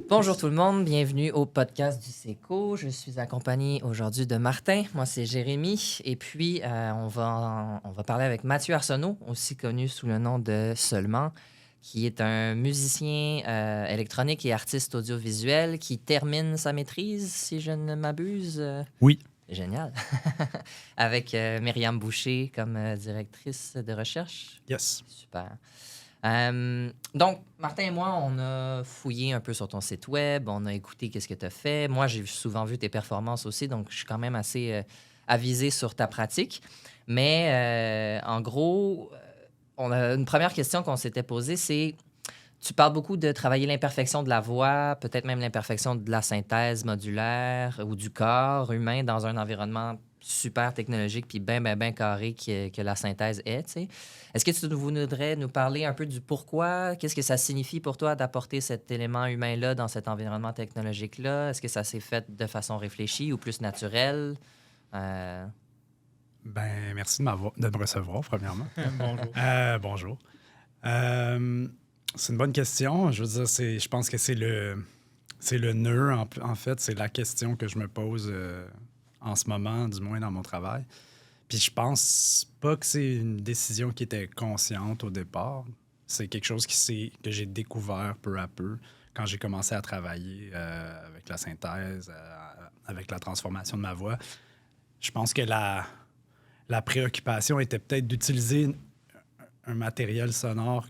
Bonjour tout le monde, bienvenue au podcast du SECO. Je suis accompagné aujourd'hui de Martin. Moi, c'est Jérémy. Et puis, on va parler avec Mathieu Arsenault, aussi connu sous le nom de Seulement, qui est un musicien électronique et artiste audiovisuel qui termine sa maîtrise, si je ne m'abuse. Oui. Génial. Avec Myriam Boucher comme directrice de recherche. Yes. Super. Donc, Martin et moi, on a fouillé un peu sur ton site web, on a écouté qu'est-ce que tu as fait. Moi, j'ai souvent vu tes performances aussi, donc je suis quand même assez avisé sur ta pratique. Mais en gros, on a une première question qu'on s'était posée, c'est tu parles beaucoup de travailler l'imperfection de la voix, peut-être même l'imperfection de la synthèse modulaire ou du corps humain dans un environnement super technologique puis bien carré que la synthèse est, tu sais. Est-ce que tu voudrais nous parler un peu du pourquoi? Qu'est-ce que ça signifie pour toi d'apporter cet élément humain-là dans cet environnement technologique-là? Est-ce que ça s'est fait de façon réfléchie ou plus naturelle? Merci de me recevoir, premièrement. Bonjour. Bonjour. C'est une bonne question. Je veux dire, je pense que c'est le nœud, en fait. C'est la question que je me pose en ce moment, du moins dans mon travail. Puis je pense pas que c'est une décision qui était consciente au départ. C'est quelque chose que j'ai découvert peu à peu quand j'ai commencé à travailler avec la synthèse, avec la transformation de ma voix. Je pense que la préoccupation était peut-être d'utiliser un matériel sonore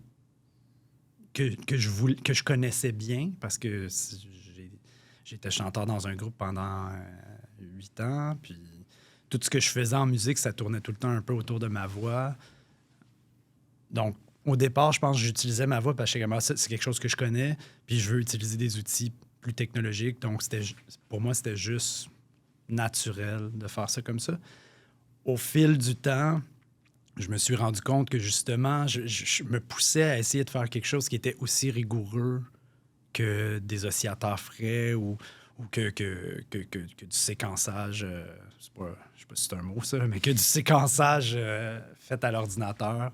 que je connaissais bien parce que j'étais chanteur dans un groupe pendant 8 ans. Puis tout ce que je faisais en musique, ça tournait tout le temps un peu autour de ma voix. Donc, au départ, je pense que j'utilisais ma voix parce que c'est quelque chose que je connais. Puis je veux utiliser des outils plus technologiques. Donc, pour moi, c'était juste naturel de faire ça comme ça. Au fil du temps, je me suis rendu compte que justement, je me poussais à essayer de faire quelque chose qui était aussi rigoureux que des oscillateurs frais ou que du séquençage, je sais pas si c'est un mot ça, mais que du séquençage fait à l'ordinateur.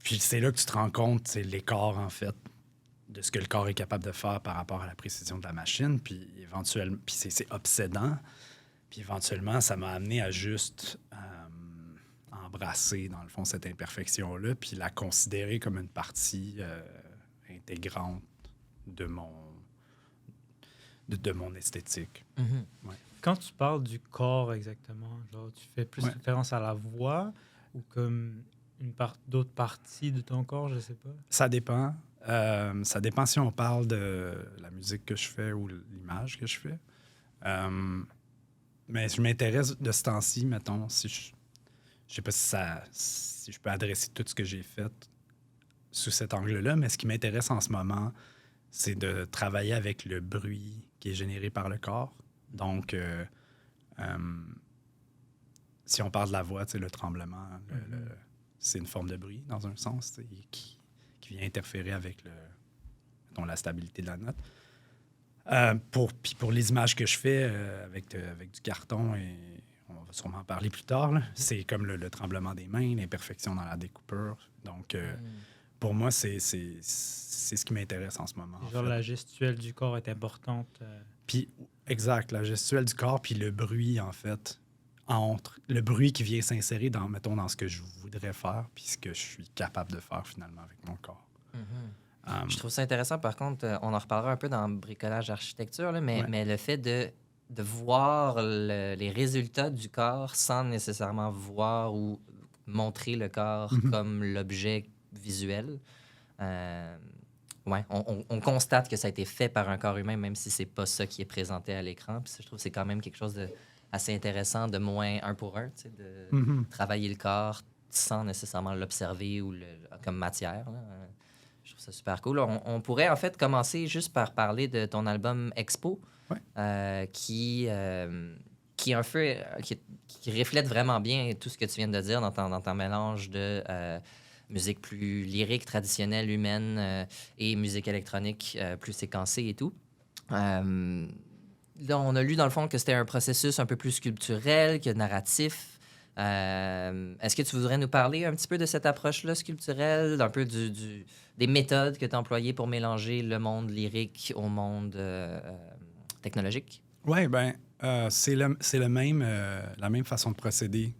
Puis c'est là que tu te rends compte, c'est l'écart en fait de ce que le corps est capable de faire par rapport à la précision de la machine. Puis éventuellement, puis c'est obsédant. Puis éventuellement, ça m'a amené à juste embrasser, dans le fond, cette imperfection-là, puis la considérer comme une partie intégrante de mon esthétique. Mm-hmm. Ouais. Quand tu parles du corps exactement, genre, tu fais plus référence à la voix ou comme d'autres parties de ton corps, je sais pas? Ça dépend. Ça dépend si on parle de la musique que je fais ou l'image que je fais. Mais je m'intéresse de ce temps-ci, mettons, si je sais pas si je peux adresser tout ce que j'ai fait sous cet angle-là, mais ce qui m'intéresse en ce moment, c'est de travailler avec le bruit qui est généré par le corps. Donc, si on parle de la voix, le tremblement, c'est une forme de bruit, dans un sens, qui vient interférer avec la stabilité de la note. Pour les images que je fais avec du carton, et on va sûrement en parler plus tard, là, c'est comme le tremblement des mains, l'imperfection dans la découpure. Donc, pour moi, c'est ce qui m'intéresse en ce moment. Genre, la gestuelle du corps est importante. Puis, exact, la gestuelle du corps, puis le bruit, en fait, le bruit qui vient s'insérer dans ce que je voudrais faire, puis ce que je suis capable de faire, finalement, avec mon corps. Mm-hmm. Je trouve ça intéressant, par contre, on en reparlera un peu dans le bricolage architecture, là, mais le fait de voir les résultats du corps sans nécessairement voir ou montrer le corps comme l'objet visuel. On constate que ça a été fait par un corps humain, même si c'est pas ça qui est présenté à l'écran. Puis je trouve que c'est quand même quelque chose d'assez intéressant, de moins un pour un, de travailler le corps sans nécessairement l'observer ou comme matière. Là. Je trouve ça super cool. On pourrait en fait commencer juste par parler de ton album Expo, qui reflète vraiment bien tout ce que tu viens de dire dans ton mélange de musique plus lyrique, traditionnelle, humaine et musique électronique plus séquencée et tout. Là, on a lu dans le fond que c'était un processus un peu plus sculpturel que narratif. Est-ce que tu voudrais nous parler un petit peu de cette approche-là sculpturelle, un peu des méthodes que tu as employées pour mélanger le monde lyrique au monde technologique? Oui, ben c'est le même, la même façon de procéder.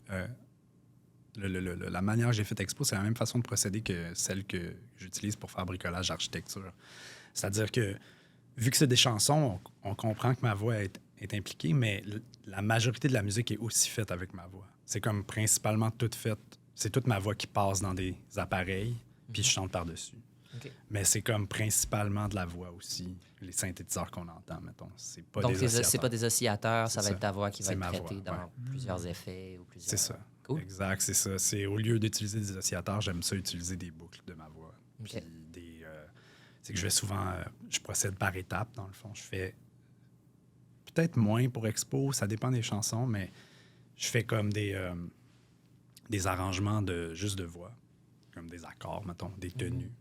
La manière que j'ai fait Expo, c'est la même façon de procéder que celle que j'utilise pour faire bricolage architecture. C'est-à-dire que, vu que c'est des chansons, on comprend que ma voix est impliquée, mais la majorité de la musique est aussi faite avec ma voix. C'est comme principalement toute faite. C'est toute ma voix qui passe dans des appareils, puis je chante par-dessus. OK. Mais c'est comme principalement de la voix aussi, les synthétiseurs qu'on entend, mettons. C'est pas Donc, des oscillateurs. c'est pas des oscillateurs, ça C'est va ça. être ta voix qui va C'est être ma traitée voix, dans plusieurs effets ou plusieurs... C'est ça. Cool. Exact, c'est ça. C'est au lieu d'utiliser des oscillateurs, j'aime ça utiliser des boucles de ma voix. OK. Puis c'est que je vais souvent, je procède par étapes, dans le fond. Je fais peut-être moins pour Expo, ça dépend des chansons, mais je fais comme des arrangements juste de voix, comme des accords, mettons, des tenues.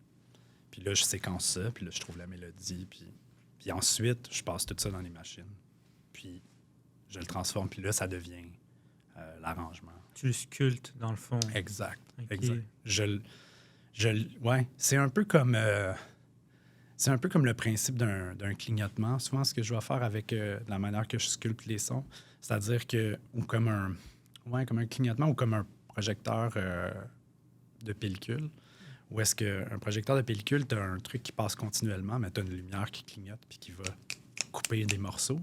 Puis là, je séquence ça, puis là, je trouve la mélodie, puis ensuite, je passe tout ça dans les machines. Puis je le transforme, puis là, ça devient l'arrangement. Tu le sculptes, dans le fond. Exact, Ok. exact. Ouais, c'est un peu comme... c'est un peu comme le principe d'un clignotement. Souvent, ce que je vais faire avec la manière que je sculpte les sons, c'est-à-dire que... Ou comme un clignotement ou comme un projecteur de pellicule. Ou est-ce qu'un projecteur de pellicule, tu as un truc qui passe continuellement, mais tu as une lumière qui clignote puis qui va couper des morceaux.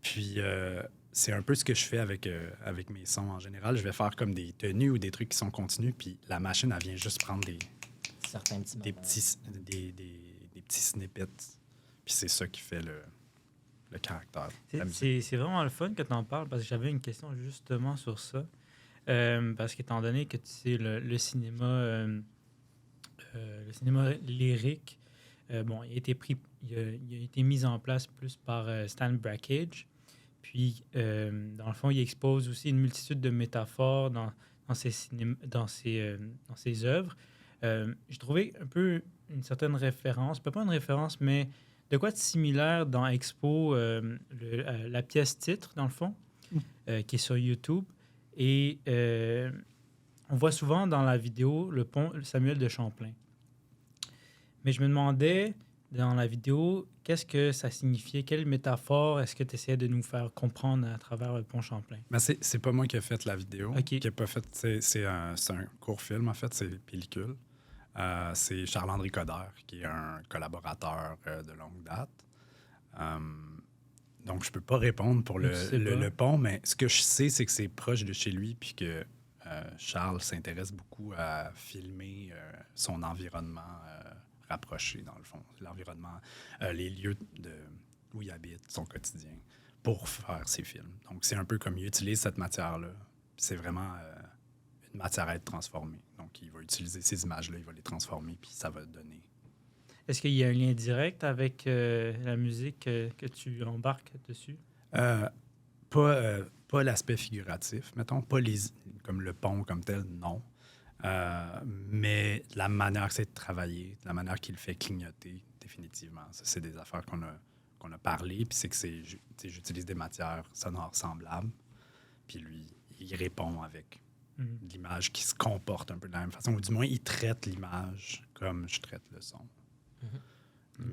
Puis c'est un peu ce que je fais avec mes sons en général. Je vais faire comme des tenues ou des trucs qui sont continus, puis la machine, elle vient juste prendre Certains petits des moments. petits snippets. Puis c'est ça qui fait le caractère. C'est vraiment le fun que tu en parles, parce que j'avais une question justement sur ça. Parce qu'étant donné que tu sais, le cinéma lyrique, bon, il a été mis en place plus par Stan Brakhage. Puis, dans le fond, il expose aussi une multitude de métaphores dans ses œuvres. J'ai trouvé un peu une certaine référence, pas une référence, mais de quoi de similaire dans Expo, la pièce titre, dans le fond, qui est sur YouTube. Et on voit souvent dans la vidéo le pont Samuel de Champlain. Mais je me demandais, dans la vidéo, qu'est-ce que ça signifiait? Quelle métaphore est-ce que tu essayais de nous faire comprendre à travers le pont Champlain? Mais c'est pas moi qui ai fait la vidéo. OK. Qui a pas fait, c'est un court film, en fait, c'est pellicule. C'est Charles-André Coderre, qui est un collaborateur de longue date. Donc, je peux pas répondre pour le pont, mais ce que je sais, c'est que c'est proche de chez lui, puis que Charles s'intéresse beaucoup à filmer son environnement rapproché, dans le fond. L'environnement, les lieux où il habite, son quotidien, pour faire ses films. Donc, c'est un peu comme il utilise cette matière-là. C'est vraiment une matière à être transformée. Donc, il va utiliser ces images-là, il va les transformer, puis ça va donner. Est-ce qu'il y a un lien direct avec la musique que tu embarques dessus? Pas l'aspect figuratif, mettons, pas comme le pont comme tel, non. Mais la manière que c'est de travailler, la manière qu'il fait clignoter, définitivement. Ça, c'est des affaires qu'on a parlé, puis c'est que j'utilise des matières sonores semblables, puis lui, il répond avec de l'image qui se comporte un peu de la même façon, ou du moins, il traite l'image comme je traite le son.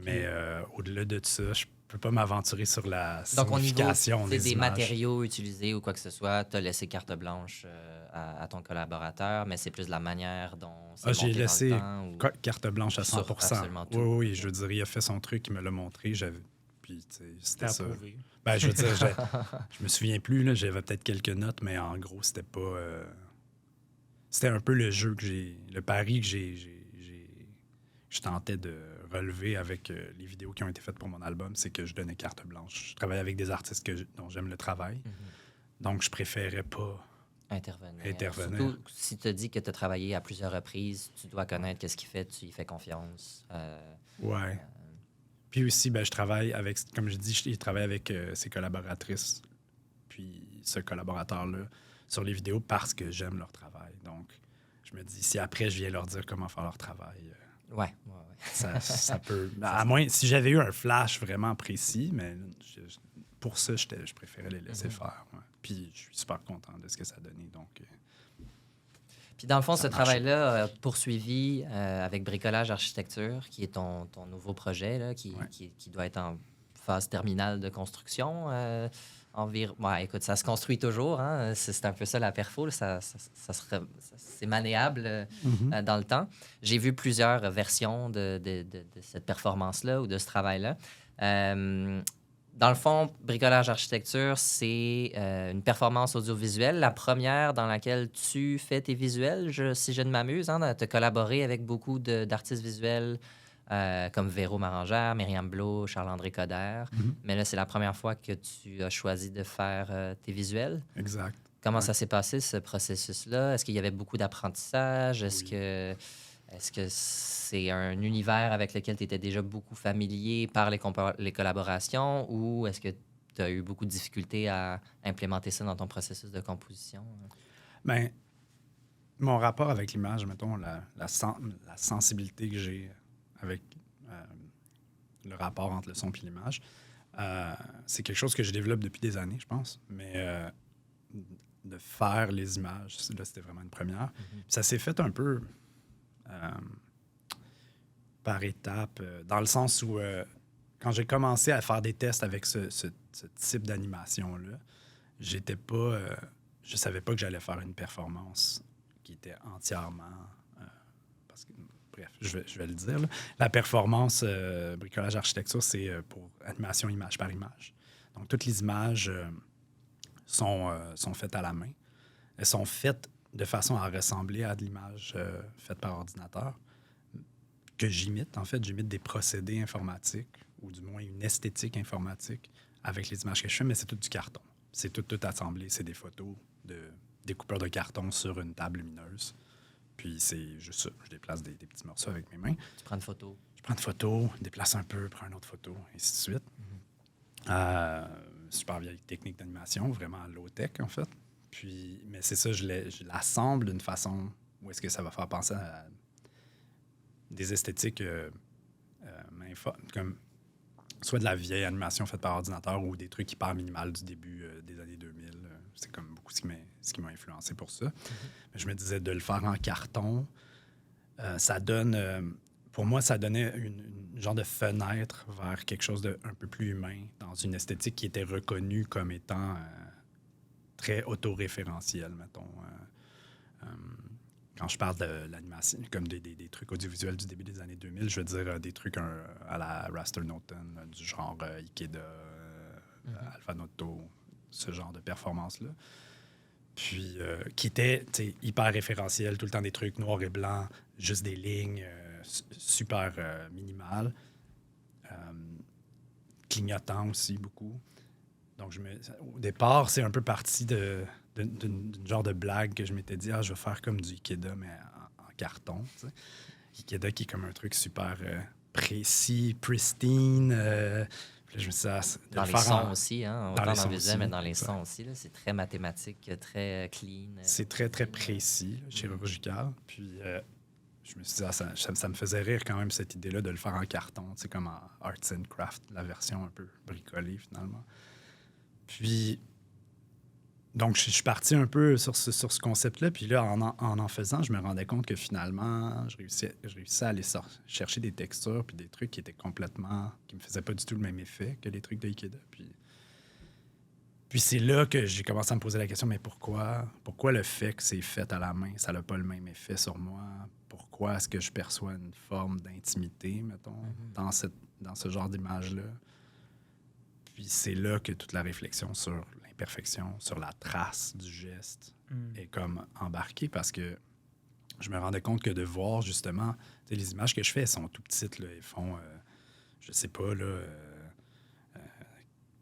Mais au-delà de ça, je peux pas m'aventurer sur la signification des des images. matériaux utilisés ou quoi que ce soit, tu as laissé carte blanche à ton collaborateur, mais c'est plus la manière dont c'est J'ai monté laissé dans le temps, carte blanche à 100 absolument tout. Oui, je veux dire, il a fait son truc, il me l'a montré, puis c'était ça. Approuvé. Ben, je veux dire, je me souviens plus, là, j'avais peut-être quelques notes, mais en gros, c'était pas... c'était un peu le pari que je tentais de relever avec les vidéos qui ont été faites pour mon album, c'est que je donnais carte blanche. Je travaille avec des artistes dont j'aime le travail, donc je préférais pas intervenir. Surtout si tu as dit que tu as travaillé à plusieurs reprises, tu dois connaître qu'est-ce qu'il fait, tu y fais confiance. Ouais. Puis aussi, je travaille avec, comme je dis, il travaille avec ses collaboratrices, puis ce collaborateur-là, sur les vidéos parce que j'aime leur travail. Donc, je me dis, si après, je viens leur dire comment faire leur travail... Ouais. Ça peut... À moins, si j'avais eu un flash vraiment précis, mais pour ça, je préférais les laisser faire. Ouais. Puis je suis super content de ce que ça a donné. Donc, Puis dans le fond, Ça ce a marché. travail-là a poursuivi avec Bricolage Architecture, qui est ton nouveau projet, là, Ouais. qui doit être en phase terminale de construction. Environ. Ouais, écoute, ça se construit toujours. Hein? C'est un peu ça la perfo. Là. C'est maniable Mhm. dans le temps. J'ai vu plusieurs versions de cette performance-là ou de ce travail-là. Dans le fond, Bricolage Architecture, c'est une performance audiovisuelle, la première dans laquelle tu fais tes visuels, si je ne m'amuse. Hein, tu as collaboré avec beaucoup d'artistes visuels comme Véro Marangère, Myriam Blot, Charles-André Coder. Mhm. Mais là, c'est la première fois que tu as choisi de faire tes visuels. Exact. Comment Ouais. ça s'est passé, ce processus-là? Est-ce qu'il y avait beaucoup d'apprentissage? Oui. Est-ce que c'est un univers avec lequel tu étais déjà beaucoup familier par les collaborations ou est-ce que tu as eu beaucoup de difficultés à implémenter ça dans ton processus de composition? Ben, mon rapport avec l'image, mettons, la sensibilité que j'ai avec le rapport entre le son et l'image, c'est quelque chose que je développe depuis des années, je pense. Mais de faire les images, là, c'était vraiment une première. Mm-hmm. Ça s'est fait un peu par étapes, dans le sens où quand j'ai commencé à faire des tests avec ce type d'animation-là, j'étais pas, je savais pas que j'allais faire une performance qui était entièrement... parce que, bref, je vais le dire. Là. La performance bricolage architecture, c'est pour animation image par image. Donc, toutes les images sont faites à la main. Elles sont faites de façon à ressembler à de l'image faite par ordinateur, que j'imite. En fait, j'imite des procédés informatiques, ou du moins une esthétique informatique avec les images que je fais, mais c'est tout du carton. C'est tout assemblé. C'est des photos de découpeurs de carton sur une table lumineuse. Puis c'est juste ça. Je déplace des petits morceaux avec mes mains. Tu prends une photo. Je prends une photo, déplace un peu, prends une autre photo, et ainsi de suite. Super vieille technique d'animation, vraiment low-tech, en fait. Puis, mais c'est ça, je l'assemble d'une façon où est-ce que ça va faire penser à des esthétiques comme soit de la vieille animation faite par ordinateur ou des trucs hyper minimales du début des années 2000. C'est comme beaucoup ce qui m'a influencé pour ça. Mais je me disais, de le faire en carton, ça donne... pour moi, ça donnait une genre de fenêtre vers quelque chose d'un peu plus humain, dans une esthétique qui était reconnue comme étant très autoréférentielle, mettons. Quand je parle de l'animation, comme des trucs audiovisuels du début des années 2000, je veux dire des trucs à la Raster Norton, du genre Ikeda, Alpha Noto, ce genre de performance-là. Puis, qui était hyper référentiel, tout le temps des trucs noirs et blancs, juste des lignes super minimales, clignotants aussi beaucoup. Donc, au départ, c'est un peu parti d'une genre de blague que je m'étais dit, je vais faire comme du Ikeda, mais en carton. T'sais. Ikeda qui est comme un truc super précis, pristine. Puis là, je me suis dit, dans les sons aussi, hein? Autant dans le visuel, mais dans les ça. sons aussi. C'est très mathématique, très clean. C'est très, très précis, chirurgical. Puis je me suis dit, ça me faisait rire quand même, cette idée-là de le faire en carton, comme en Arts and Craft, la version un peu bricolée, finalement. Puis, donc, je suis parti un peu sur ce concept-là. Puis là, en faisant, je me rendais compte que finalement, je réussissais à aller chercher des textures puis des trucs qui me faisaient pas du tout le même effet que les trucs de Ikeda. Puis c'est là que j'ai commencé à me poser la question, mais pourquoi le fait que c'est fait à la main, ça n'a pas le même effet sur moi? Pourquoi est-ce que je perçois une forme d'intimité, mettons, dans ce genre d'image-là? Puis c'est là que toute la réflexion sur l'imperfection, sur la trace du geste est comme embarquée, parce que je me rendais compte que de voir justement, les images que je fais, elles sont tout petites, là, elles font, je sais pas, là,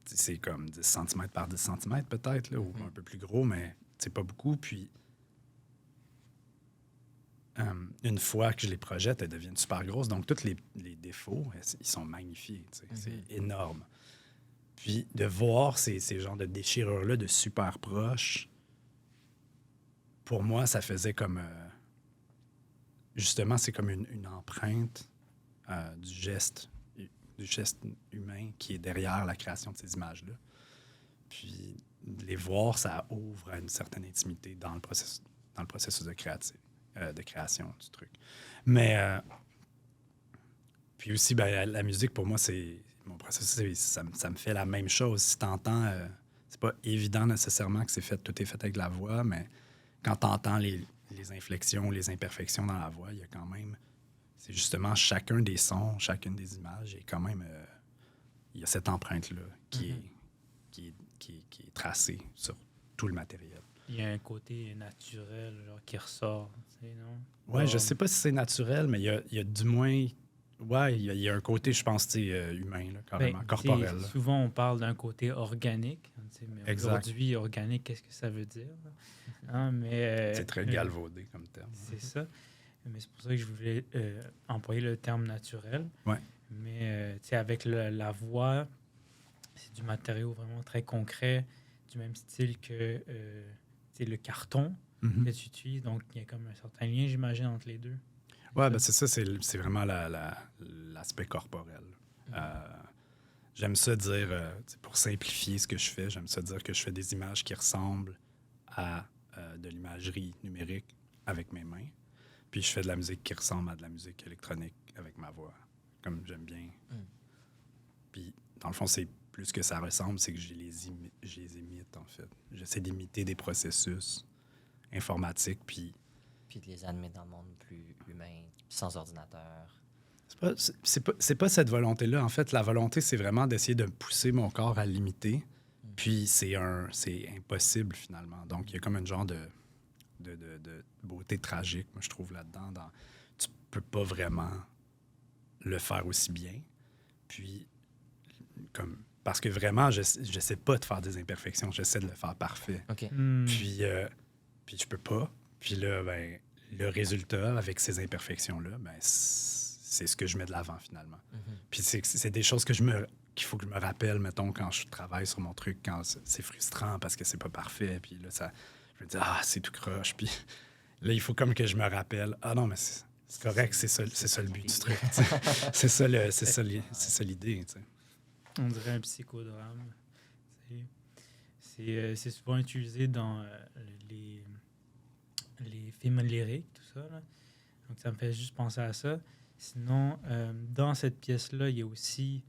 c'est comme 10 cm par 10 cm peut-être, là, ou un peu plus gros, mais c'est pas beaucoup. Puis une fois que je les projette, elles deviennent super grosses. Donc tous les défauts, ils sont magnifiés, c'est énorme. Puis de voir ces genres de déchirures-là de super proches, pour moi, ça faisait comme... justement, c'est comme une empreinte du geste humain qui est derrière la création de ces images-là. Puis les voir, ça ouvre à une certaine intimité dans le processus de de création du truc. Mais puis aussi, ben, la musique, pour moi, c'est mon processus, ça me fait la même chose. Si t'entends, c'est pas évident nécessairement que tout est fait avec la voix, mais quand t'entends les inflexions, les imperfections dans la voix, il y a quand même... C'est justement chacun des sons, chacune des images, et quand même, il y a cette empreinte-là qui est tracée sur tout le matériel. Il y a un côté naturel genre, qui ressort, tu sais, non? Ouais, je sais pas si c'est naturel, mais il y a du moins... Ouais, il y a un côté, je pense, humain, là, carrément, corporel. Là. Souvent, on parle d'un côté organique. Mais aujourd'hui, organique, qu'est-ce que ça veut dire? Hein, mais, c'est très galvaudé comme terme. C'est ça. Mais c'est pour ça que je voulais employer le terme naturel. Ouais. Mais avec la voix, c'est du matériau vraiment très concret, du même style que le carton que tu utilises. Donc, il y a comme un certain lien, j'imagine, entre les deux. Oui, ben c'est ça, c'est vraiment l'aspect corporel. J'aime ça dire, pour simplifier ce que je fais, j'aime ça dire que je fais des images qui ressemblent à de l'imagerie numérique avec mes mains. Puis je fais de la musique qui ressemble à de la musique électronique avec ma voix, comme j'aime bien. Puis, dans le fond, c'est plus que ça ressemble, c'est que je les imite, en fait. J'essaie d'imiter des processus informatiques, puis de les amener dans le monde plus humain, sans ordinateur. C'est pas cette volonté-là. En fait, la volonté, c'est vraiment d'essayer de pousser mon corps à l'imiter. Puis c'est impossible, finalement. Donc, il y a comme un genre de beauté tragique, moi, je trouve, là-dedans. Tu peux pas vraiment le faire aussi bien. Puis, parce que vraiment, je sais pas de faire des imperfections. J'essaie de le faire parfait. Okay. Puis je peux pas. Puis là, ben, le résultat, avec ces imperfections-là, ben, c'est ce que je mets de l'avant, finalement. Puis c'est des choses qu'il faut que je me rappelle, mettons, quand je travaille sur mon truc, quand c'est frustrant parce que c'est pas parfait. Puis là, je me dis, c'est tout croche. Puis là, il faut comme que je me rappelle, non, mais c'est correct, c'est ça le but du truc. c'est ça l'idée. T'sais. On dirait un psychodrame. C'est souvent utilisé dans les films lyriques, tout ça. Là. Donc, ça me fait juste penser à ça. Sinon, dans cette pièce-là, il y a aussi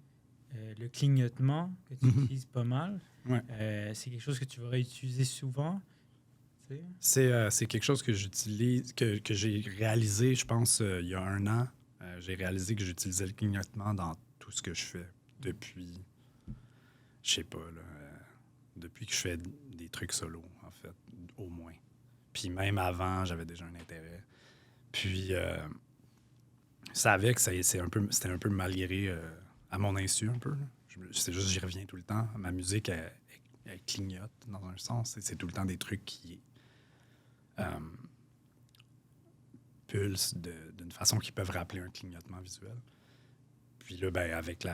le clignotement que tu utilises pas mal. Ouais. C'est quelque chose que tu vas réutiliser souvent. C'est quelque chose que j'utilise, que j'ai réalisé, je pense, il y a 1 an. J'ai réalisé que j'utilisais le clignotement dans tout ce que je fais depuis, je sais pas, là, depuis que je fais des trucs solo, en fait, au moins. Puis même avant, j'avais déjà un intérêt. Puis, je savais que c'était un peu malgré à mon insu, un peu. C'est juste j'y reviens tout le temps. Ma musique, elle clignote, dans un sens. C'est tout le temps des trucs qui pulsent d'une façon qui peuvent rappeler un clignotement visuel. Puis là, ben, avec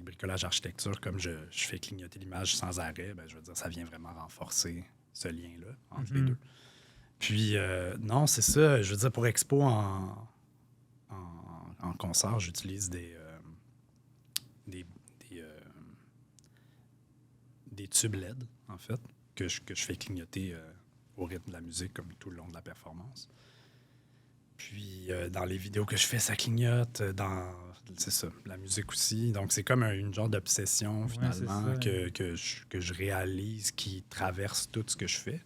bricolage architecture, comme je fais clignoter l'image sans arrêt, ben, je veux dire, ça vient vraiment renforcer ce lien-là entre les deux. Puis, non, c'est ça. Je veux dire, pour Expo, en concert, j'utilise des tubes LED, en fait, que je fais clignoter au rythme de la musique, comme tout le long de la performance. Puis, dans les vidéos que je fais, ça clignote. C'est ça, la musique aussi. Donc, c'est comme une genre d'obsession, finalement, que je réalise qui traverse tout ce que je fais.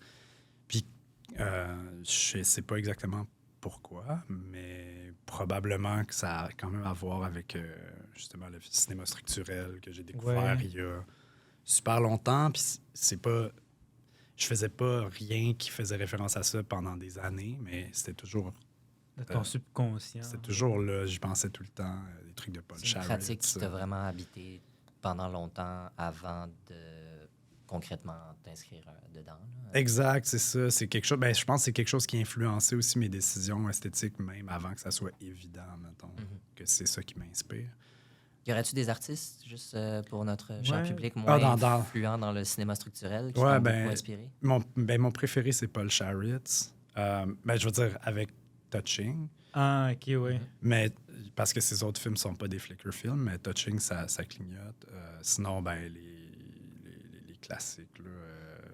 Puis, je sais pas exactement pourquoi, mais probablement que ça a quand même à voir avec, justement, le cinéma structurel que j'ai découvert il y a super longtemps. Puis, je faisais pas rien qui faisait référence à ça pendant des années, mais c'était toujours... De ton subconscient. C'était toujours là, j'y pensais tout le temps, des trucs de Paul Sharits. C'est une pratique qui t'a vraiment habité pendant longtemps avant de concrètement t'inscrire dedans. Là. Exact, c'est ça. C'est quelque chose. Ben, je pense que c'est quelque chose qui a influencé aussi mes décisions esthétiques, même avant que ça soit évident, mettons, que c'est ça qui m'inspire. Y aurait-tu des artistes, juste pour notre cher public, moins influents dans le cinéma structurel, qui t'ont beaucoup inspiré? Mon préféré, c'est Paul Sharits. Je veux dire, avec Touching. Ah, OK, oui. Mais parce que ses autres films sont pas des Flickr films, mais Touching, ça clignote. Sinon, ben, les classiques. Là,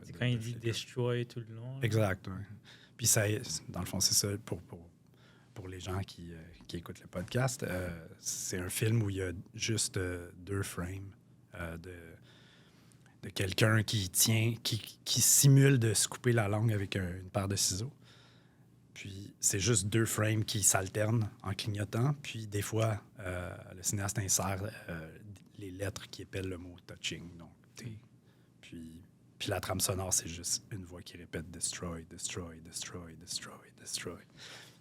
c'est quand il dit Destroy tout le long. Exact, oui. Puis ça, dans le fond, c'est ça. pour les gens qui écoutent le podcast, c'est un film où il y a juste 2 frames de quelqu'un qui simule de se couper la langue avec une paire de ciseaux. Puis c'est juste 2 frames qui s'alternent en clignotant. Puis des fois, le cinéaste insère les lettres qui épellent le mot touching, donc T. Puis la trame sonore, c'est juste une voix qui répète Destroy, Destroy, Destroy, Destroy, Destroy.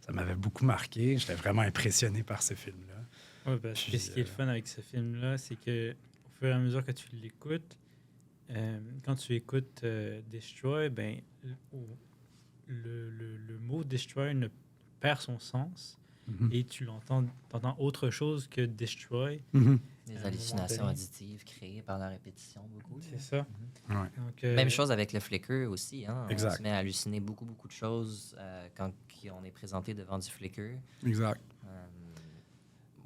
Ça m'avait beaucoup marqué. J'étais vraiment impressionné par ce film-là. Ouais, parce que ce qui est le fun avec ce film-là, c'est que au fur et à mesure que tu l'écoutes, quand tu écoutes Destroy, ben, le mot Destroy ne perd son sens et tu entends autre chose que Destroy. Des hallucinations auditives créées par la répétition, beaucoup. C'est ça. Ouais. Donc, Même chose avec le flicker aussi. Hein? Exact. On se met à halluciner beaucoup de choses quand on est présenté devant du flicker. Exact. Ouais.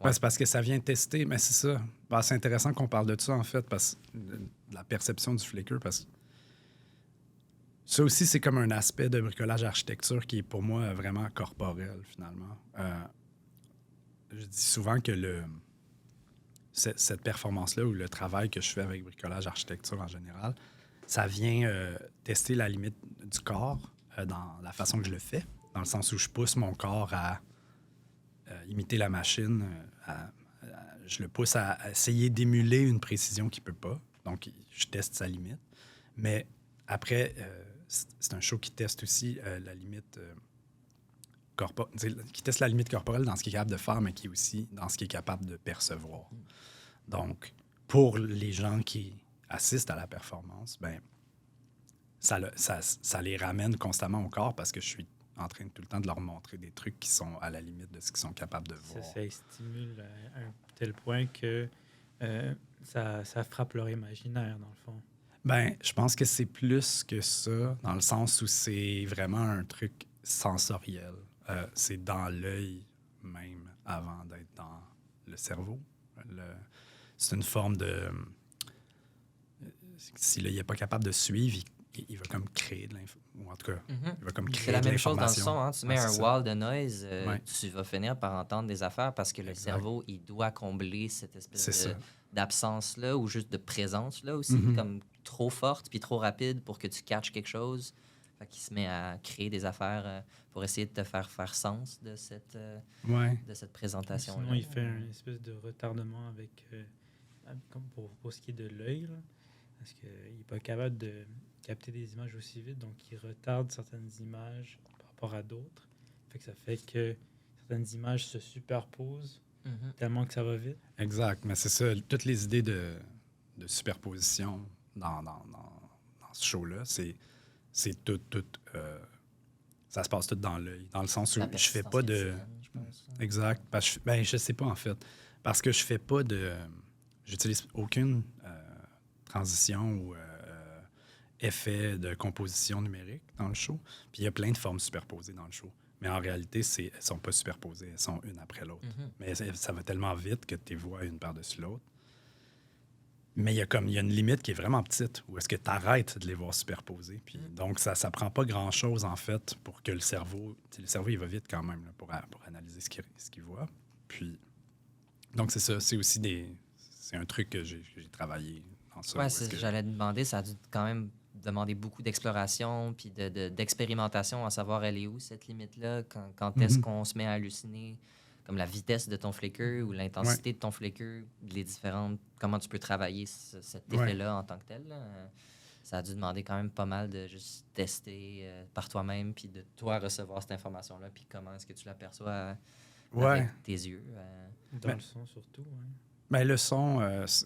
Ben, c'est parce que ça vient tester, mais c'est ça. Ben, c'est intéressant qu'on parle de ça, en fait, parce que de la perception du flicker, parce que ça aussi, c'est comme un aspect de bricolage architecture qui est pour moi vraiment corporel, finalement. Je dis souvent que cette performance-là ou le travail que je fais avec bricolage architecture en général, ça vient tester la limite du corps dans la façon que je le fais, dans le sens où je pousse mon corps à imiter la machine, je le pousse à essayer d'émuler une précision qu'il ne peut pas. Donc, je teste sa limite. Mais après, c'est un show qui teste aussi la limite qui teste la limite corporelle dans ce qu'il est capable de faire, mais qui est aussi dans ce qu'il est capable de percevoir. Donc, pour les gens qui assistent à la performance, ben, ça les ramène constamment au corps parce que je suis en train tout le temps de leur montrer des trucs qui sont à la limite de ce qu'ils sont capables de voir. Ça stimule à un tel point que ça frappe leur imaginaire, dans le fond. Ben, je pense que c'est plus que ça, dans le sens où c'est vraiment un truc sensoriel. C'est dans l'œil même avant d'être dans le cerveau. C'est une forme de... S'il n'est pas capable de suivre, il va comme créer de l'information. Ou en tout cas, il va comme créer C'est la de même chose dans le l'information. son. Hein? Tu mets un wall de noise, Ouais. tu vas finir par entendre des affaires parce que le Exact. cerveau, il doit combler cette C'est espèce ça. d'absence-là ou juste de présence-là aussi, comme trop forte puis trop rapide pour que tu catches quelque chose. Fait qu'il se met à créer des affaires pour essayer de te faire sens de cette présentation. Sinon, il fait une espèce de retardement avec, comme pour ce qui est de l'œil, là, parce qu'il n'est pas capable de capter des images aussi vite, donc il retarde certaines images par rapport à d'autres. Fait que ça fait que certaines images se superposent tellement que ça va vite. Exact. Mais c'est ça, toutes les idées de superposition dans ce show-là, c'est tout ça se passe tout dans l'œil, dans le sens où je fais pas de... Je pense. Exact. Parce que je sais pas, en fait. Parce que je fais pas de... J'utilise aucune transition ou effet de composition numérique dans le show. Puis il y a plein de formes superposées dans le show. Mais en réalité, elles sont pas superposées. Elles sont une après l'autre. Mais ça va tellement vite que tu les vois une par-dessus l'autre. Mais il y a une limite qui est vraiment petite où est-ce que tu arrêtes de les voir superposés. Puis, donc, ça prend pas grand-chose, en fait, pour que le cerveau... Le cerveau, il va vite quand même là, pour analyser ce qu'il voit. Puis, donc, c'est ça. C'est aussi c'est un truc que j'ai travaillé dans ça. Ouais, j'allais te demander, ça a dû quand même demander beaucoup d'exploration puis d'expérimentation à savoir elle est où, cette limite-là, quand est-ce qu'on se met à halluciner, comme la vitesse de ton flicker ou l'intensité de ton flicker, les différentes... Comment tu peux travailler cet effet-là en tant que tel. Là. Ça a dû demander quand même pas mal de juste tester par toi-même puis de toi recevoir cette information-là puis comment est-ce que tu l'aperçois avec tes yeux. Dans le son, surtout. Ouais. Ben, le son,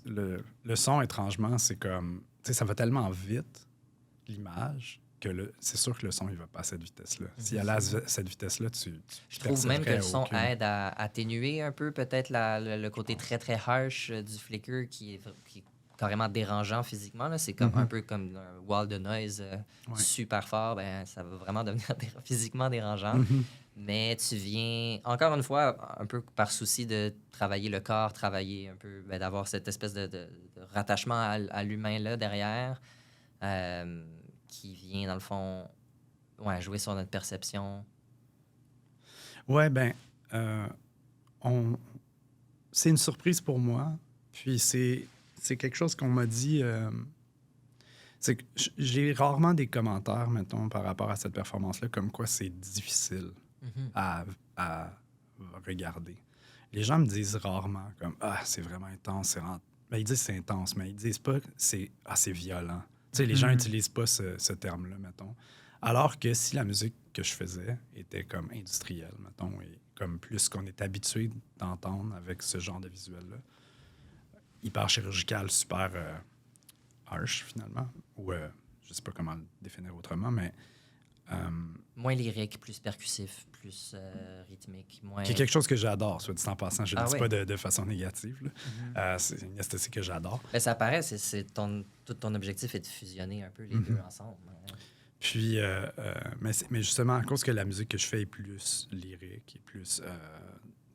le son, étrangement, c'est comme... Tu sais, ça va tellement vite, l'image, que c'est sûr que le son, il va pas à cette vitesse-là. S'il allait à cette vitesse-là, je trouve même que le son aide à atténuer un peu peut-être le côté très, très harsh du flicker qui est carrément dérangeant physiquement. Là. C'est comme un peu comme un wall de noise super fort. Ben, ça va vraiment devenir physiquement dérangeant. Mais tu viens, encore une fois, un peu par souci de travailler le corps, travailler un peu, d'avoir cette espèce de rattachement à l'humain là derrière, qui vient, dans le fond, jouer sur notre perception. Ouais, ben, euh, c'est une surprise pour moi. Puis c'est quelque chose qu'on m'a dit. C'est que j'ai rarement des commentaires, mettons, par rapport à cette performance-là, comme quoi c'est difficile à regarder. Les gens me disent rarement comme c'est vraiment intense, Ben, ils disent c'est intense, mais ils disent pas c'est violent. Tu sais, les gens n'utilisent pas ce terme-là, mettons. Alors que si la musique que je faisais était comme industrielle, mettons, et comme plus qu'on est habitué d'entendre avec ce genre de visuel-là, hyper chirurgical, super harsh, finalement, ou je sais pas comment le définir autrement, mais... moins lyrique, plus percussif, plus rythmique. Moins... Qui est quelque chose que j'adore, soit dit en passant. Je ne le dis oui. pas de façon négative. C'est une esthétique que j'adore. Ben, ça paraît, tout ton objectif est de fusionner un peu les deux ensemble. Puis, mais justement, à cause que la musique que je fais est plus lyrique, est plus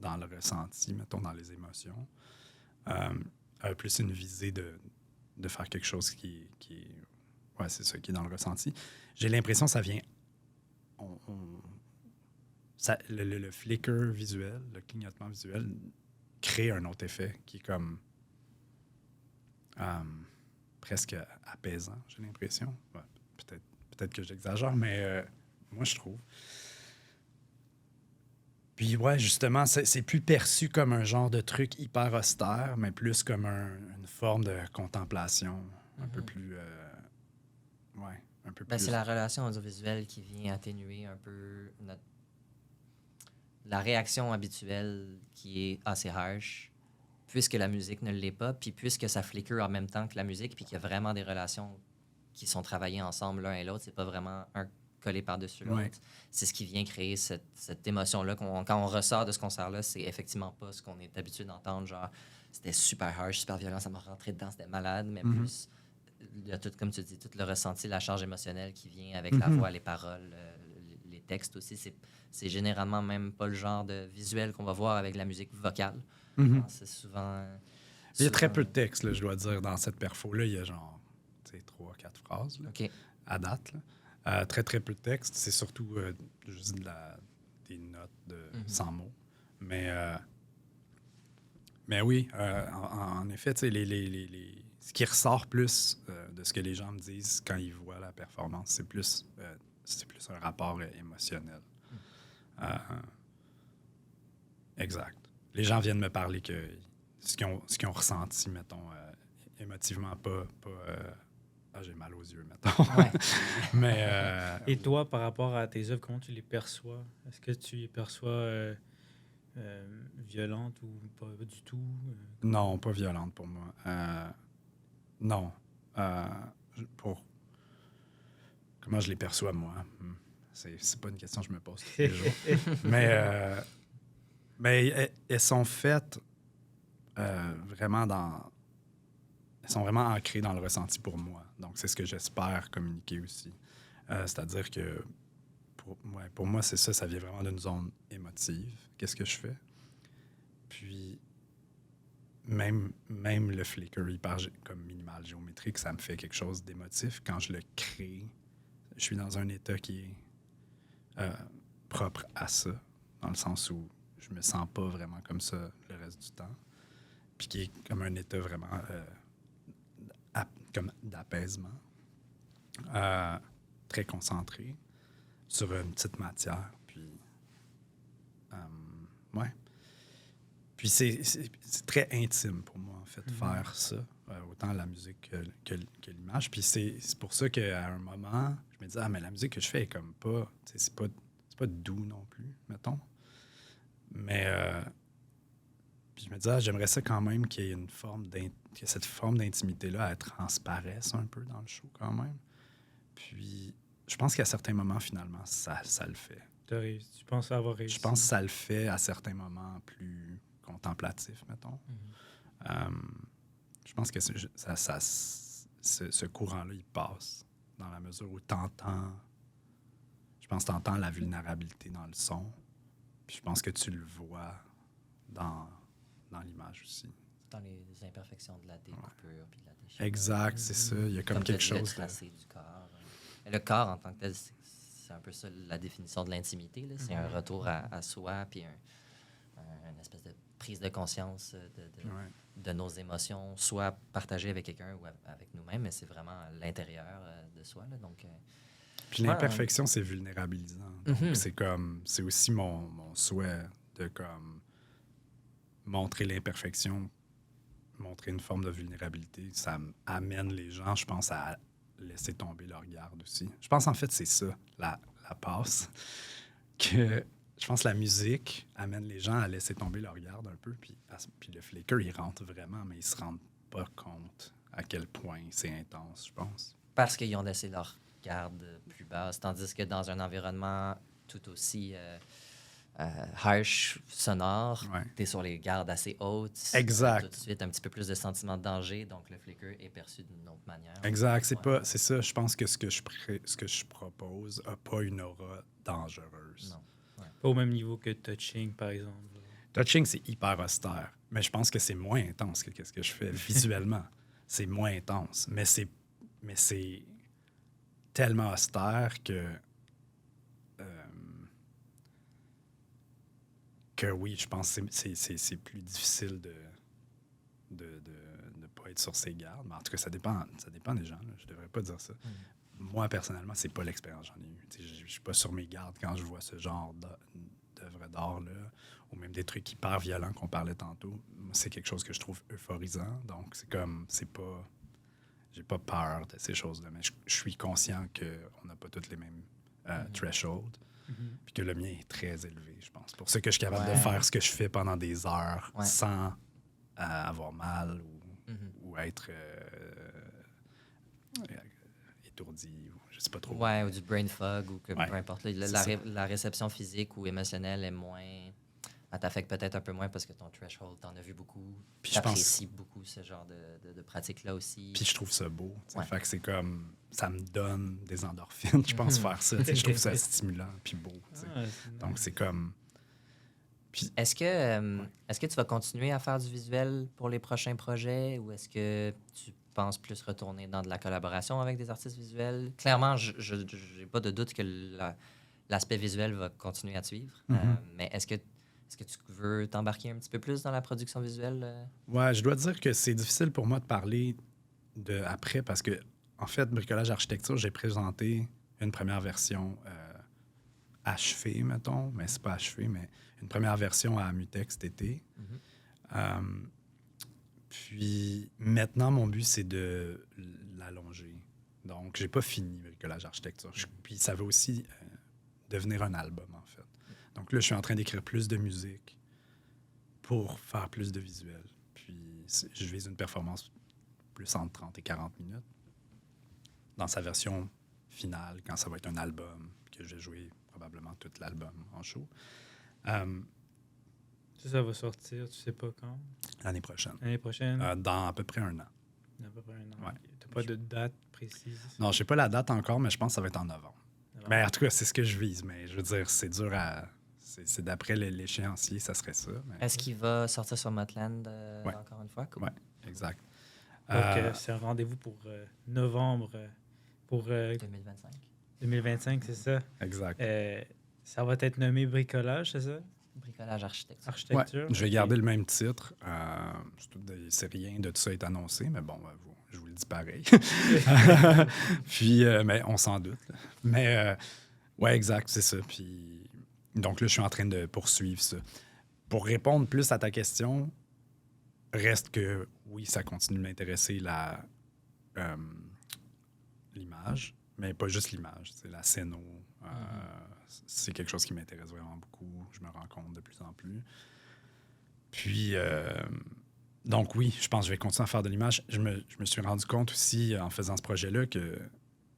dans le ressenti, mettons, dans les émotions, a plus une visée de faire quelque chose qui est... Ouais, c'est ça, qui est dans le ressenti. J'ai l'impression que ça vient... Le flicker visuel, le clignotement visuel, crée un autre effet qui est comme presque apaisant, j'ai l'impression. Ouais, peut-être que j'exagère, mais moi, je trouve. Puis, ouais, justement, c'est plus perçu comme un genre de truc hyper austère, mais plus comme une forme de contemplation un peu plus... un peu plus... C'est la relation audiovisuelle qui vient atténuer un peu la réaction habituelle qui est assez harsh, puisque la musique ne l'est pas, puis puisque ça flicker en même temps que la musique, puis qu'il y a vraiment des relations qui sont travaillées ensemble l'un et l'autre. C'est pas vraiment un collé par-dessus l'autre. Ouais. C'est ce qui vient créer cette émotion-là. Quand on ressort de ce concert-là, c'est effectivement pas ce qu'on est habitué d'entendre. Genre, c'était super harsh, super violent, ça m'a rentré dedans, c'était malade, mais plus, il y a tout, comme tu dis, tout le ressenti, la charge émotionnelle qui vient avec la voix, les paroles, les textes aussi. C'est généralement même pas le genre de visuel qu'on va voir avec la musique vocale. C'est souvent... Il y a très peu de texte, là, je dois dire, dans cette perfo-là. Il y a genre 3-4 phrases là, à date. Là. Très, très peu de texte. C'est surtout juste des notes de 100 mots. Mais oui, en effet, ce qui ressort plus de ce que les gens me disent quand ils voient la performance, c'est plus un rapport émotionnel. Exact. Les gens viennent me parler que ce qu'ils ont ressenti, mettons, émotivement, pas j'ai mal aux yeux, mettons. Ouais. Mais, Et toi, par rapport à tes œuvres, comment tu les perçois? Est-ce que tu les perçois violentes ou pas du tout? Non, pas violentes pour moi. Non. Pour comment je les perçois, moi? C'est pas une question que je me pose tous les jours. Mais elles sont faites vraiment elles sont vraiment ancrées dans le ressenti pour moi. Donc, c'est ce que j'espère communiquer aussi. C'est-à-dire que pour moi, c'est ça vient vraiment d'une zone émotive. Qu'est-ce que je fais? Puis, même le flicker hyper comme minimal géométrique, ça me fait quelque chose d'émotif. Quand je le crée, je suis dans un état qui est propre à ça, dans le sens où je me sens pas vraiment comme ça le reste du temps. Puis qui est comme un état vraiment comme d'apaisement, très concentré sur une petite matière. Puis, ouais. Puis c'est très intime pour moi, en fait, faire ça, autant la musique que l'image. Puis c'est pour ça qu'à un moment, je me disais, mais la musique que je fais est comme pas, c'est pas doux non plus, mettons. Mais puis je me disais, j'aimerais ça quand même qu'il y ait que cette forme d'intimité-là, elle transparaisse un peu dans le show quand même. Puis je pense qu'à certains moments, finalement, ça le fait. Tu penses avoir réussi? Je pense que ça le fait à certains moments plus contemplatifs, mettons. Je pense que ce courant-là, il passe dans la mesure où t'entends la vulnérabilité dans le son. Puis je pense que tu le vois dans l'image aussi. Dans les imperfections de la découpure puis de la déchirure. Exact, c'est ça. Il y a comme quelque chose. Le tracé du corps. Et le corps, en tant que tel, c'est un peu ça la définition de l'intimité. Là. C'est un retour à soi, puis une espèce de prise de conscience Ouais. de nos émotions, soit partagées avec quelqu'un ou avec nous-mêmes, mais c'est vraiment à l'intérieur de soi. Là, donc, Puis l'imperfection, c'est vulnérabilisant. Donc, Mhm. c'est aussi mon souhait de comme montrer l'imperfection, montrer une forme de vulnérabilité. Ça amène les gens, je pense, à laisser tomber leur garde aussi. Je pense, en fait, c'est ça, la passe. Que je pense que la musique amène les gens à laisser tomber leur garde un peu. Puis le flicker, il rentre vraiment, mais ils se rendent pas compte à quel point c'est intense, je pense. parce qu'ils ont laissé leur garde plus basse, tandis que dans un environnement tout aussi harsh, sonore, Ouais. tu es sur les gardes assez hautes. Exact. Tout de suite, un petit peu plus de sentiment de danger, donc le flicker est perçu d'une autre manière. Exact. Ouais. C'est ça. Je pense que ce que je propose n'a pas une aura dangereuse. Non. Pas au même niveau que Touching, par exemple. Touching, c'est hyper austère. Mais je pense que c'est moins intense que ce que je fais visuellement. C'est moins intense. Mais c'est tellement austère que oui, je pense que c'est plus difficile de ne pas être sur ses gardes. Mais en tout cas, ça dépend des gens. Là. Je devrais pas dire ça. Moi, personnellement, c'est pas l'expérience que j'en ai eue. Je suis pas sur mes gardes quand je vois ce genre d'œuvre d'art-là, ou même des trucs hyper violents qu'on parlait tantôt. Moi, c'est quelque chose que je trouve euphorisant. Donc, j'ai pas peur de ces choses-là, mais je suis conscient qu'on n'a pas tous les mêmes thresholds, puis que le mien est très élevé, je pense. Pour ça que je suis capable de faire ce que je fais pendant des heures sans avoir mal ou être étourdi, ou je sais pas trop. Ouais, ou du brain fog, ou que Ouais, peu importe. c'est La réception physique ou émotionnelle est moins. Elle t'affecte peut-être un peu moins parce que ton threshold, t'en as vu beaucoup. Puis je pense- T'apprécies beaucoup ce genre de pratique-là aussi. Puis je trouve ça beau. Ouais. Fait que c'est comme... Ça me donne des endorphines, je pense, faire ça. Je trouve ça stimulant puis beau. Donc, c'est comme... Est-ce que tu vas continuer à faire du visuel pour les prochains projets ou est-ce que tu penses plus retourner dans de la collaboration avec des artistes visuels? Clairement, je n'ai pas de doute que l'aspect visuel va continuer à te suivre. Mais est-ce que tu veux t'embarquer un petit peu plus dans la production visuelle? Ouais, je dois dire que c'est difficile pour moi de parler de après parce que, en fait, Bricolage Architecture, j'ai présenté une première version achevée, mettons, mais c'est pas achevé, mais une première version à Mutex cet été. Puis maintenant, mon but, c'est de l'allonger. Donc, j'ai pas fini Bricolage Architecture. Puis ça va aussi devenir un album, en fait. Donc là, je suis en train d'écrire plus de musique pour faire plus de visuels. Puis je vise une performance plus entre 30 et 40 minutes dans sa version finale, quand ça va être un album, que je vais jouer probablement tout l'album en show. Ça va sortir, tu sais pas quand? L'année prochaine. L'année prochaine? Dans à peu près un an. Dans à peu près un an. Ouais. T'as pas de date précise? Non, je sais pas la date encore, mais je pense que ça va être en novembre. Mais en tout cas, c'est ce que je vise. Mais je veux dire, c'est dur à... C'est d'après l'échéancier, ça serait ça. Mais... Est-ce qu'il va sortir sur Motland Ouais. encore une fois? Cool. Ouais, exact. Donc, c'est un rendez-vous pour novembre, pour 2025. 2025, c'est ça? Exact. Ça va être nommé Bricolage, c'est ça? Bricolage architecture. Ouais, Architecture? je vais garder le même titre. C'est rien de tout ça est annoncé, mais bon, je vous le dis pareil. Puis, mais on s'en doute. Là. Mais, ouais, exact, c'est ça. Puis, donc là, je suis en train de poursuivre ça. Pour répondre plus à ta question, reste que, oui, ça continue de m'intéresser l'image, mais pas juste l'image, c'est la scéno. C'est quelque chose qui m'intéresse vraiment beaucoup. Je me rends compte de plus en plus. Puis, donc oui, je pense que je vais continuer à faire de l'image. Je me suis rendu compte aussi, en faisant ce projet-là, que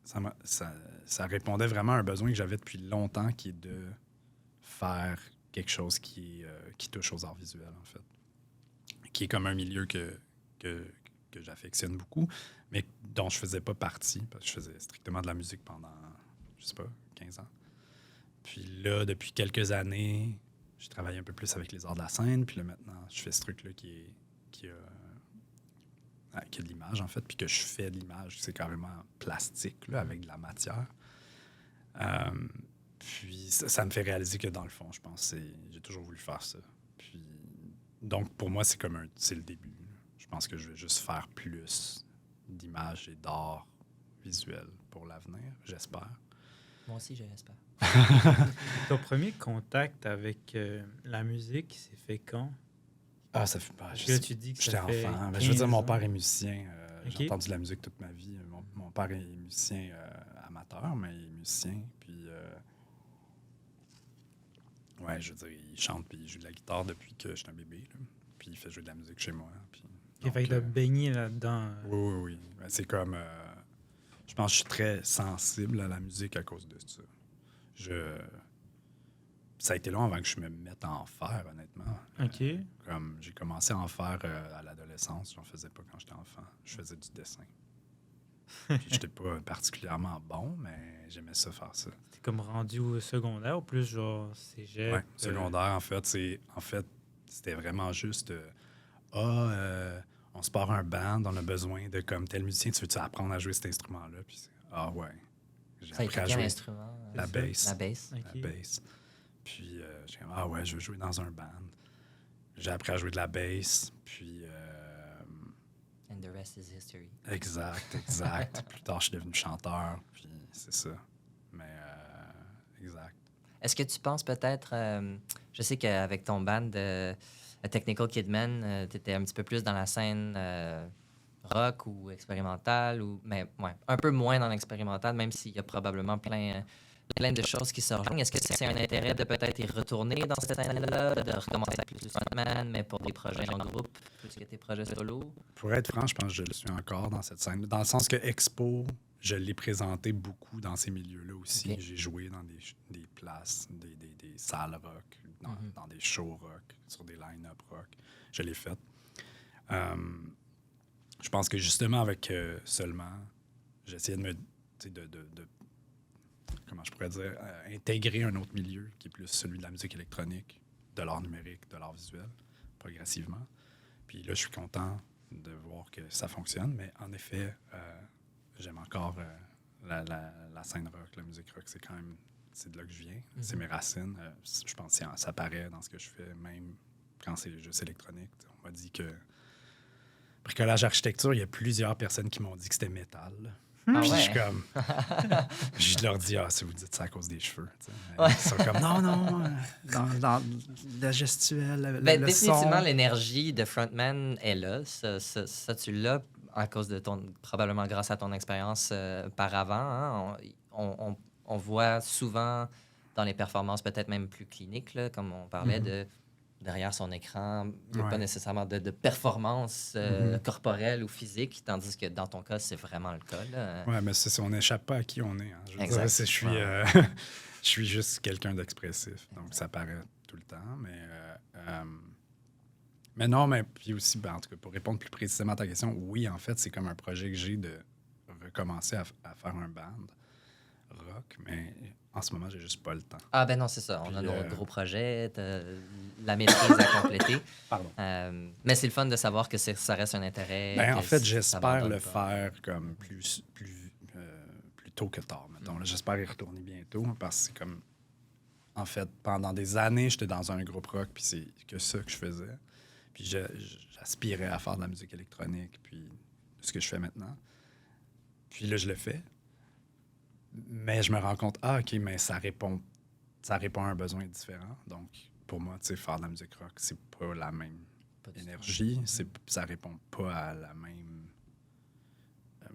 ça répondait vraiment à un besoin que j'avais depuis longtemps, qui est de faire quelque chose qui touche aux arts visuels, en fait. Qui est comme un milieu que j'affectionne beaucoup, mais dont je faisais pas partie, parce que je faisais strictement de la musique pendant, je sais pas, 15 ans. Puis là, depuis quelques années, je travaille un peu plus avec les arts de la scène, puis là, maintenant, je fais ce truc-là qui a de l'image, en fait, puis que je fais de l'image, c'est carrément plastique, là, avec de la matière. Puis ça me fait réaliser que, dans le fond, je pense, j'ai toujours voulu faire ça. Puis, donc, pour moi, c'est le début. Je pense que je vais juste faire plus d'images et d'art visuel pour l'avenir, j'espère. Moi aussi, j'espère. Ton premier contact avec la musique s'est fait quand? Ah, ça fait pas. Parce que là, tu dis que J'étais ça fait enfant. 15 Je veux dire, mon ans. père est musicien. Ok. J'ai entendu de la musique toute ma vie. Mon père est musicien amateur, mais il est musicien. Puis, ouais, je veux dire, il chante puis il joue de la guitare depuis que j'étais un bébé. Là. Puis il fait jouer de la musique chez moi. Puis, Il fait que t'as baigné là-dedans. oui. Ben, c'est comme. Je pense que je suis très sensible à la musique à cause de ça. Ça a été long avant que je me mette à en faire, honnêtement. OK. Comme j'ai commencé à en faire à l'adolescence, j'en faisais pas quand j'étais enfant. Je faisais du dessin. Puis j'étais pas particulièrement bon, mais j'aimais ça faire ça. T'es comme rendu au secondaire ou plus genre cégep? Ouais, secondaire, en fait, c'était vraiment juste on se part un band, on a besoin de comme tel musicien, tu veux-tu apprendre à jouer cet instrument-là? Puis ouais. J'ai Ça a appris été à quel jouer instrument? la bass. La bass. OK. La bass. Puis j'ai dit, ouais, je veux jouer dans un band. J'ai appris à jouer de la bass. Puis. And the rest is history. Exact. Plus tard, je suis devenu chanteur. Puis c'est ça. Mais, exact. Est-ce que tu penses peut-être. Je sais qu'avec ton band Technical Kidman, tu étais un petit peu plus dans la scène rock ou expérimentale, mais ouais, un peu moins dans l'expérimental, même s'il y a probablement plein de choses qui se rejoignent. Est-ce que c'est un intérêt de peut-être y retourner dans cette scène-là, de recommencer à plus de frontman, mais pour des projets en groupe, plus que tes projets solo? Pour être franc, je pense que je le suis encore dans cette scène. Dans le sens que Expo, je l'ai présenté beaucoup dans ces milieux-là aussi. Okay. J'ai joué dans des places, des salles rock, dans des shows rock, sur des line-up rock. Je l'ai fait. Je pense que justement avec seulement, j'essayais de me... comment je pourrais dire, intégrer un autre milieu qui est plus celui de la musique électronique, de l'art numérique, de l'art visuel, progressivement. Puis là, je suis content de voir que ça fonctionne, mais en effet, j'aime encore la scène rock, la musique rock, c'est quand même, c'est de là que je viens, c'est mes racines. Je pense que ça paraît dans ce que je fais, même quand c'est juste électronique. On m'a dit que bricolage architecture, il y a plusieurs personnes qui m'ont dit que c'était métal. Ah Puis ouais. je suis comme... je leur dis, si vous dites ça à cause des cheveux. Ils sont comme, non, dans la gestuelle, le définitivement, son. l'énergie de frontman est là. Ça, tu l'as à cause de probablement grâce à ton expérience par avant. Hein. On voit souvent dans les performances peut-être même plus cliniques, là, comme on parlait de derrière son écran, il n'y a pas nécessairement de performance corporelle ou physique, tandis que dans ton cas, c'est vraiment le cas. Là. Oui, mais on n'échappe pas à qui on est. Hein. Je veux dire, je suis juste quelqu'un d'expressif, donc ça paraît tout le temps. Mais non, mais puis aussi, en tout cas, pour répondre plus précisément à ta question, oui, en fait, c'est comme un projet que j'ai de recommencer à faire un band rock, mais en ce moment, j'ai juste pas le temps. Ah ben non, c'est ça. Puis, on a nos gros projets, la maîtrise à compléter. Pardon. Mais c'est le fun de savoir que ça reste un intérêt. En fait, j'espère le faire comme plus tôt que tard, mettons. Là, j'espère y retourner bientôt parce que c'est comme... En fait, pendant des années, j'étais dans un groupe rock, puis c'est que ça que je faisais. Puis j'aspirais à faire de la musique électronique, puis ce que je fais maintenant. Puis là, je le fais. Mais je me rends compte, OK, mais ça répond à un besoin différent. Donc, pour moi, tu sais, faire de la musique rock, c'est pas la même énergie. Ça répond pas à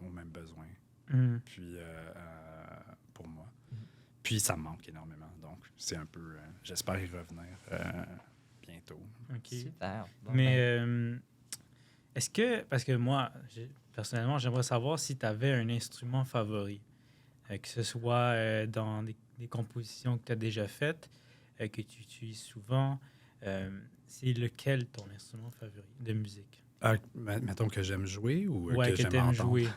au même besoin. Puis, pour moi. Puis, ça me manque énormément. Donc, c'est un peu... j'espère y revenir bientôt. OK. Super. Bon, mais est-ce que... Parce que moi, personnellement, j'aimerais savoir si tu avais un instrument favori. Que ce soit dans des compositions que tu as déjà faites, que tu utilises souvent. C'est lequel ton instrument favori de musique? Mettons que j'aime jouer ou que j'aime t'aimes entendre? jouer.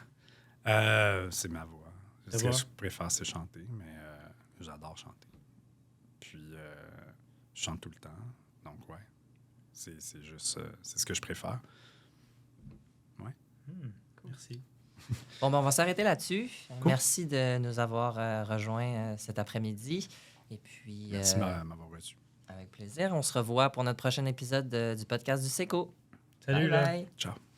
C'est ma voix. Ta Ce voix? que je préfère, c'est chanter, mais j'adore chanter. Puis, je chante tout le temps. Donc, ouais, c'est juste... c'est ce que je préfère. Ouais. Merci. Bon, ben, on va s'arrêter là-dessus. Cool. Merci de nous avoir rejoints cet après-midi. Et puis, Merci de m'avoir reçu. Avec plaisir. On se revoit pour notre prochain épisode du podcast du SECO. Salut, Bye là. bye. Ciao.